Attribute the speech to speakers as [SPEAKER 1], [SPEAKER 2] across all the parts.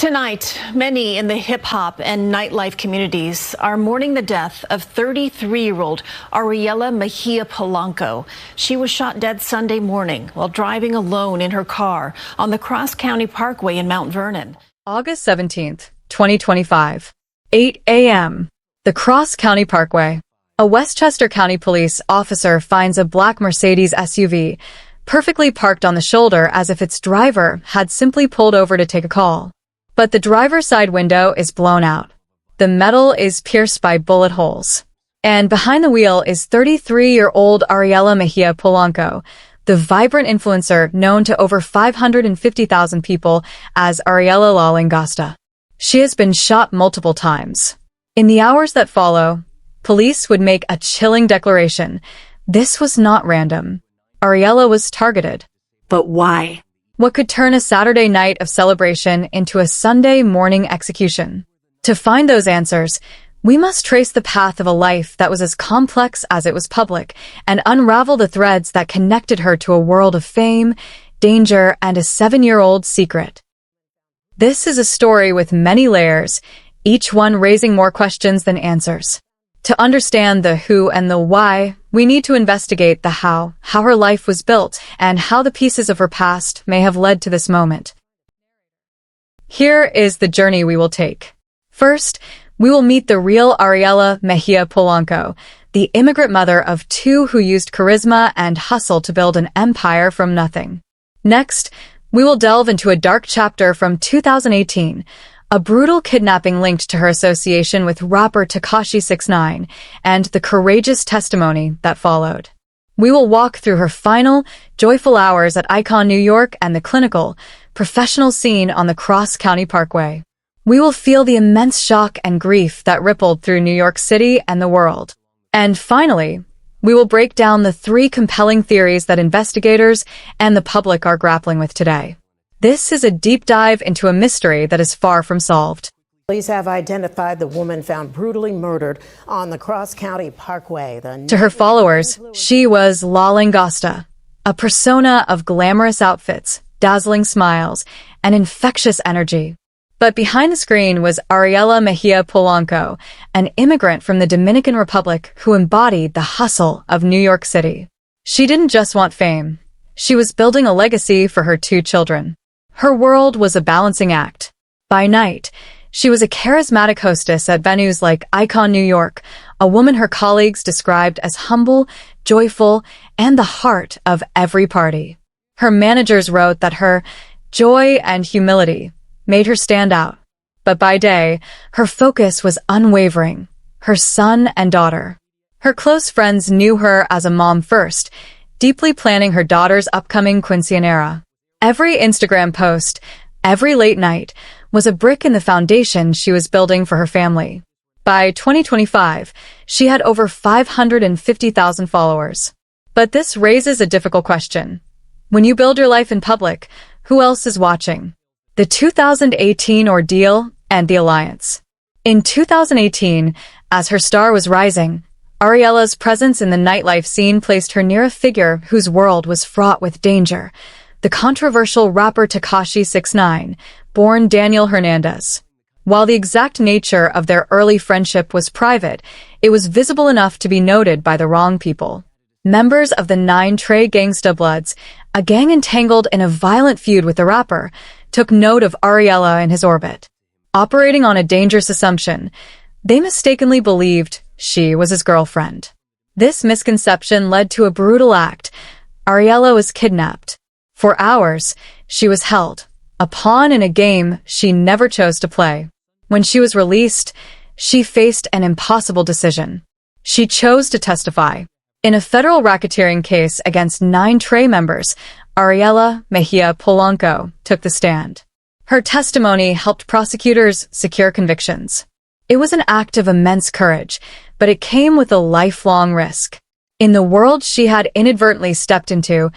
[SPEAKER 1] Tonight, many in the hip-hop and nightlife communities are mourning the death of 33-year-old Ariela Mejia Polanco. She was shot dead Sunday morning while driving alone in her car on the Cross County Parkway in Mount Vernon.
[SPEAKER 2] August 17th, 2025, 8 a.m. The Cross County Parkway. A Westchester County police officer finds a black Mercedes SUV perfectly parked on the shoulder as if its driver had simply pulled over to take a call. But the driver's side window is blown out. The metal is pierced by bullet holes. And behind the wheel is 33-year-old Ariela Mejia Polanco, the vibrant influencer known to over 550,000 people as Ariela La Langosta. She has been shot multiple times. In the hours that follow, police would make a chilling declaration. This was not random. Ariela was targeted. But why? What could turn a Saturday night of celebration into a Sunday morning execution? To find those answers, we must trace the path of a life that was as complex as it was public and unravel the threads that connected her to a world of fame, danger, and a 7-year-old secret. This is a story with many layers, each one raising more questions than answers. To understand the who and the why, we need to investigate the how her life was built, and how the pieces of her past may have led to this moment. Here is the journey we will take. First, we will meet the real Ariela Mejia Polanco, the immigrant mother of two who used charisma and hustle to build an empire from nothing. Next, we will delve into a dark chapter from 2018, a brutal kidnapping linked to her association with rapper Tekashi 6ix9ine, and the courageous testimony that followed. We will walk through her final, joyful hours at Icon, New York, and the clinical, professional scene on the Cross County Parkway. We will feel the immense shock and grief that rippled through New York City and the world. And finally, we will break down the 3 compelling theories that investigators and the public are grappling with today. This is a deep dive into a mystery that is far from solved.
[SPEAKER 3] Police have identified the woman found brutally murdered on the Cross County Parkway.
[SPEAKER 2] To her followers, she was La Langosta, a persona of glamorous outfits, dazzling smiles, and infectious energy. But behind the screen was Ariela Mejia Polanco, an immigrant from the Dominican Republic who embodied the hustle of New York City. She didn't just want fame. She was building a legacy for her 2 children. Her world was a balancing act. By night, she was a charismatic hostess at venues like Icon, New York, a woman her colleagues described as humble, joyful, and the heart of every party. Her managers wrote that her joy and humility made her stand out. But by day, her focus was unwavering, her son and daughter. Her close friends knew her as a mom first, deeply planning her daughter's upcoming quinceañera. Every Instagram post, every late night, was a brick in the foundation she was building for her family. By 2025, she had over 550,000 followers. But this raises a difficult question. When you build your life in public, who else is watching? The 2018 ordeal and the alliance. In 2018, as her star was rising, Ariela's presence in the nightlife scene placed her near a figure whose world was fraught with danger. The controversial rapper Tekashi 6ix9ine, born Daniel Hernandez. While the exact nature of their early friendship was private, it was visible enough to be noted by the wrong people. Members of the 9 Trey Gangsta Bloods, a gang entangled in a violent feud with the rapper, took note of Ariela in his orbit. Operating on a dangerous assumption, they mistakenly believed she was his girlfriend. This misconception led to a brutal act. Ariela was kidnapped. For hours, she was held, a pawn in a game she never chose to play. When she was released, she faced an impossible decision. She chose to testify. In a federal racketeering case against 9 Trey members, Ariela Mejia Polanco took the stand. Her testimony helped prosecutors secure convictions. It was an act of immense courage, but it came with a lifelong risk. In the world she had inadvertently stepped into,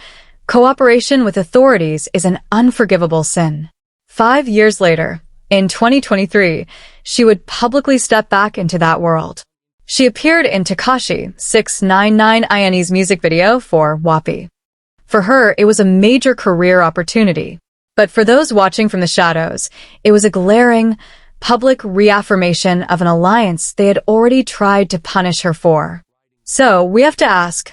[SPEAKER 2] cooperation with authorities is an unforgivable sin. 5 years later, in 2023, she would publicly step back into that world. She appeared in Tekashi 6ix9ine's music video for WAPI. For her, it was a major career opportunity. But for those watching from the shadows, it was a glaring, public reaffirmation of an alliance they had already tried to punish her for. So, we have to ask,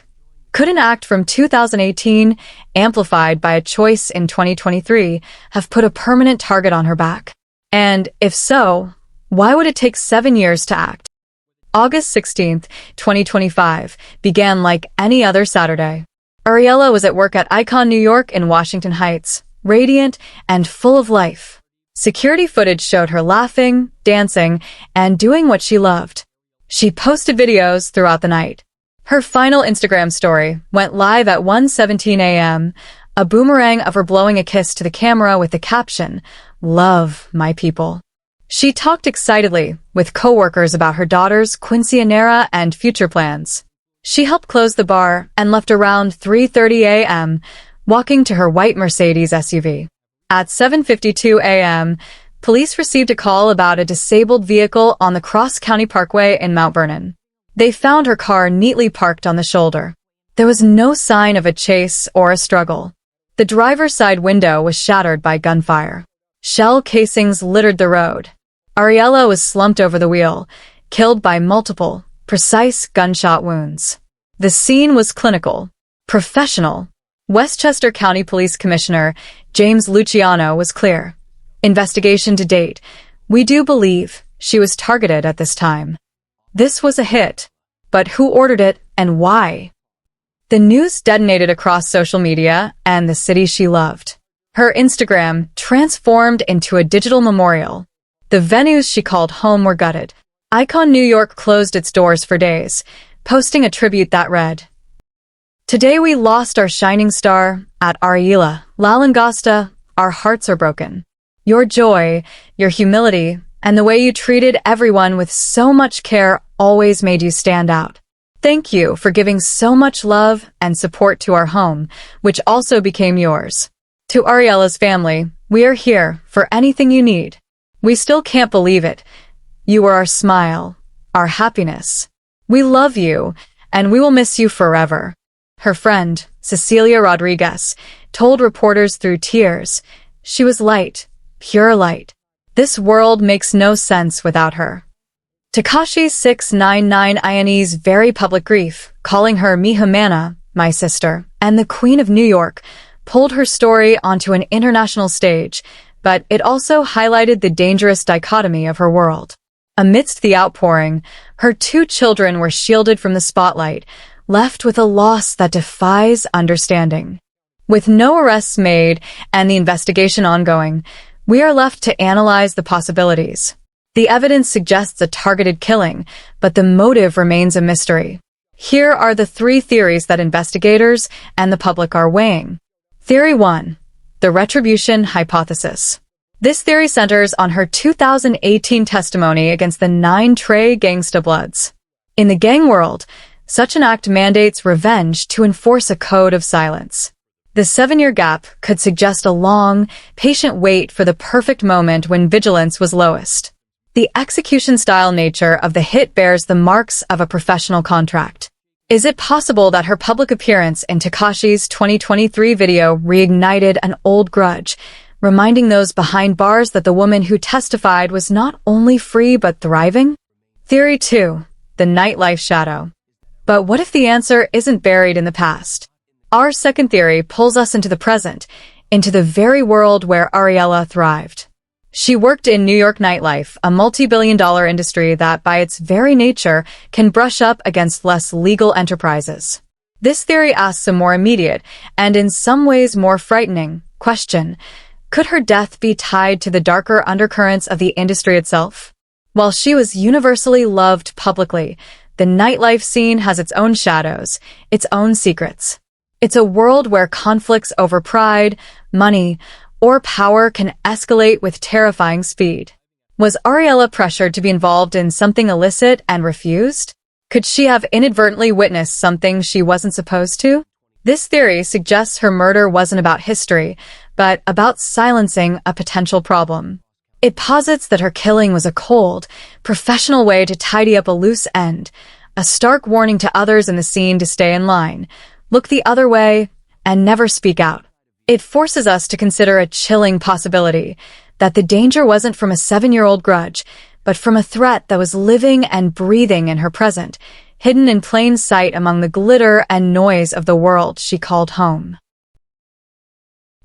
[SPEAKER 2] could an act from 2018, amplified by a choice in 2023, have put a permanent target on her back? And if so, why would it take 7 years to act? August 16th, 2025, began like any other Saturday. Ariela was at work at Icon New York in Washington Heights, radiant and full of life. Security footage showed her laughing, dancing, and doing what she loved. She posted videos throughout the night. Her final Instagram story went live at 1:17 a.m., a boomerang of her blowing a kiss to the camera with the caption, "Love, my people." She talked excitedly with coworkers about her daughters quinceañera and future plans. She helped close the bar and left around 3:30 a.m., walking to her white Mercedes SUV. At 7:52 a.m., police received a call about a disabled vehicle on the Cross County Parkway in Mount Vernon. They found her car neatly parked on the shoulder. There was no sign of a chase or a struggle. The driver's side window was shattered by gunfire. Shell casings littered the road. Ariela was slumped over the wheel, killed by multiple, precise gunshot wounds. The scene was clinical, professional. Westchester County Police Commissioner James Luciano was clear. Investigation to date, we do believe she was targeted at this time. This was a hit, but who ordered it and why? The news detonated across social media and the city she loved. Her Instagram transformed into a digital memorial. The venues she called home were gutted. Icon New York closed its doors for days, posting a tribute that read, "Today we lost our shining star. At Ariela La Langosta, our hearts are broken. Your joy, your humility, and the way you treated everyone with so much care always made you stand out. Thank you for giving so much love and support to our home, which also became yours. To Ariela's family, we are here for anything you need. We still can't believe it. You were our smile, our happiness. We love you, and we will miss you forever." Her friend, Cecilia Rodriguez, told reporters through tears, "She was light, pure light. This world makes no sense without her." Tekashi 699 INE's very public grief, calling her mi hermana, my sister, and the Queen of New York, pulled her story onto an international stage, but it also highlighted the dangerous dichotomy of her world. Amidst the outpouring, her 2 children were shielded from the spotlight, left with a loss that defies understanding. With no arrests made and the investigation ongoing, we are left to analyze the possibilities. The evidence suggests a targeted killing, but the motive remains a mystery. Here are the 3 theories that investigators and the public are weighing. Theory 1. The Retribution hypothesis. This theory centers on her 2018 testimony against the 9 Trey Gangsta Bloods. In the gang world, such an act mandates revenge to enforce a code of silence. The 7-year gap could suggest a long, patient wait for the perfect moment when vigilance was lowest. The execution-style nature of the hit bears the marks of a professional contract. Is it possible that her public appearance in Tekashi's 2023 video reignited an old grudge, reminding those behind bars that the woman who testified was not only free but thriving? Theory 2. The Nightlife shadow. But what if the answer isn't buried in the past? Our second theory pulls us into the present, into the very world where Ariela thrived. She worked in New York nightlife, a multi-billion-dollar industry that, by its very nature, can brush up against less legal enterprises. This theory asks a more immediate, and in some ways more frightening, question. Could her death be tied to the darker undercurrents of the industry itself? While she was universally loved publicly, the nightlife scene has its own shadows, its own secrets. It's a world where conflicts over pride, money, or power can escalate with terrifying speed. Was Ariela pressured to be involved in something illicit and refused? Could she have inadvertently witnessed something she wasn't supposed to? This theory suggests her murder wasn't about history, but about silencing a potential problem. It posits that her killing was a cold, professional way to tidy up a loose end, a stark warning to others in the scene to stay in line, look the other way, and never speak out. It forces us to consider a chilling possibility that the danger wasn't from a 7-year-old grudge, but from a threat that was living and breathing in her present, hidden in plain sight among the glitter and noise of the world she called home.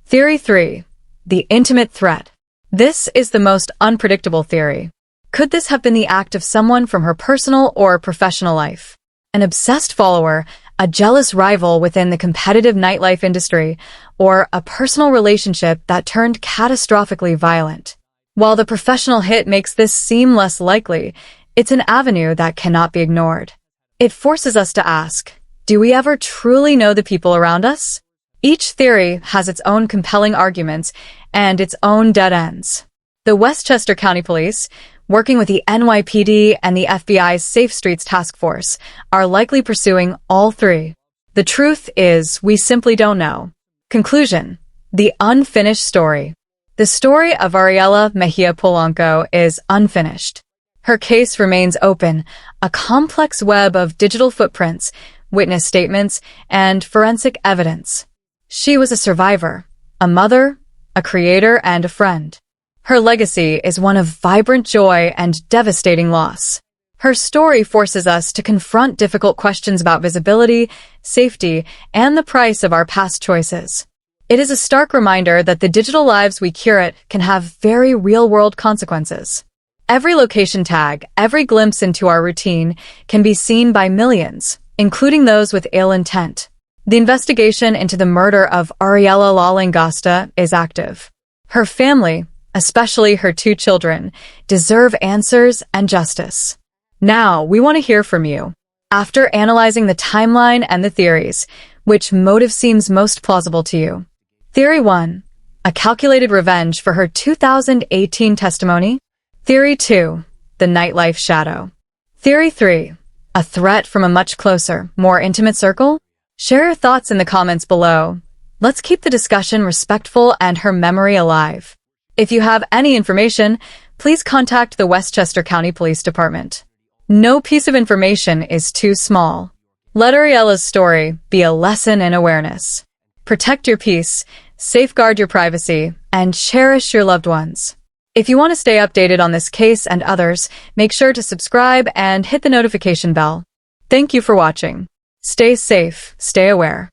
[SPEAKER 2] Theory 3. The intimate threat. This is the most unpredictable theory. Could this have been the act of someone from her personal or professional life? An obsessed follower, a jealous rival within the competitive nightlife industry, or a personal relationship that turned catastrophically violent? While the professional hit makes this seem less likely, it's an avenue that cannot be ignored. It forces us to ask, do we ever truly know the people around us? Each theory has its own compelling arguments and its own dead ends. The Westchester County Police, working with the NYPD and the FBI's Safe Streets Task Force, are likely pursuing all three. The truth is, we simply don't know. Conclusion. The unfinished story. The story of Ariela Mejia Polanco is unfinished. Her case remains open, a complex web of digital footprints, witness statements, and forensic evidence. She was a survivor, a mother, a creator, and a friend. Her legacy is one of vibrant joy and devastating loss. Her story forces us to confront difficult questions about visibility, safety, and the price of our past choices. It is a stark reminder that the digital lives we curate can have very real-world consequences. Every location tag, every glimpse into our routine can be seen by millions, including those with ill intent. The investigation into the murder of Ariela La Langosta is active. Her family, especially her 2 children, deserve answers and justice. Now, we want to hear from you. After analyzing the timeline and the theories, which motive seems most plausible to you? Theory 1. A calculated revenge for her 2018 testimony. Theory 2. The nightlife shadow. Theory 3. A threat from a much closer, more intimate circle? Share your thoughts in the comments below. Let's keep the discussion respectful and her memory alive. If you have any information, please contact the Westchester County Police Department. No piece of information is too small. Let Ariela's story be a lesson in awareness. Protect your peace, safeguard your privacy, and cherish your loved ones. If you want to stay updated on this case and others, make sure to subscribe and hit the notification bell. Thank you for watching. Stay safe, stay aware.